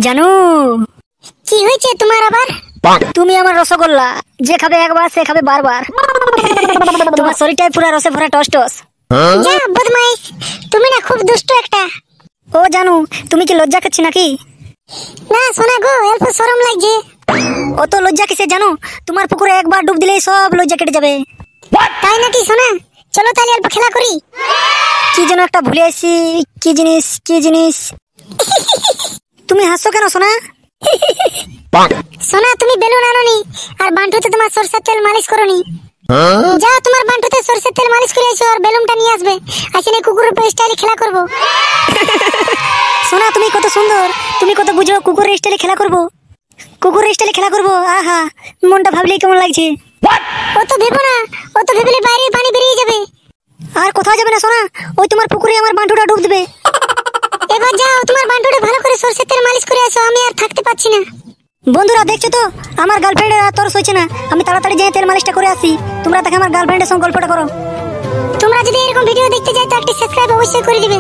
জানু কি হয়েছে তোমার আবার? তুমি আমার রসগোল্লা, যে খাবে একবার সে খাবে বারবার। তোমার শরীরটাই পুরো রসে ভরা টস টস। যা বদমাইশ, তুমি না খুব দুষ্ট একটা। ও জানু, তুমি কি লজ্জা করছি নাকি? না সোনা গো, অল্প শরম লাগছে। অত লজ্জা কিসে জানো? তোমার পুকুরে একবার ডুব দিলেই সব লজ্জা কেটে যাবে। তাই নাকি সোনা? চলো তাহলে অল্প খেলা করি। কি যেন একটা ভুলে আসি, কি জিনিস? তুমি হাসছো কেন সোনা? সোনা তুমি বেলুন আনোনি, আর বান্টুতে তোমার সরষের তেল মালিশ করোনি। যাও তোমার বান্টুতে সরষের তেল মালিশ করে এসো, আর বেলুনটা নিয়ে আসবে। আসলে কুকুরের উপর স্টাইলে খেলা করবো। সোনা তুমি কত সুন্দর, তুমি কত বুঝো। কুকুরের স্টাইলে খেলা করবো, আহা, মনটা ভাবলেই কেমন লাগছে। অত ভেবো না, অত ভেবলে বাইরে পানি বেরিয়ে যাবে। আর কোথাও যাবে না সোনা, ওই তোমার পুকুরে আমার বান্টুটা ডুব দেবে। এবার যাও তোমার বান্টুটা ভালো করে সরষের তেল মালিশ করে আসো, আমি আর থাকতে পারছি না। বন্ধুরা দেখছো তো, আমার গার্লফ্রেন্ডের আর তরস হচ্ছে না। আমি তাড়াতাড়ি যেয়ে তেল মালিশটা করে আসি। তোমরা দেখে আমার গার্লফ্রেন্ডের সঙ্গে গল্পটা করো। তোমরা যদি এরকম ভিডিও দেখতে চাও তো একটা সাবস্ক্রাইব অবশ্যই করে দিবে।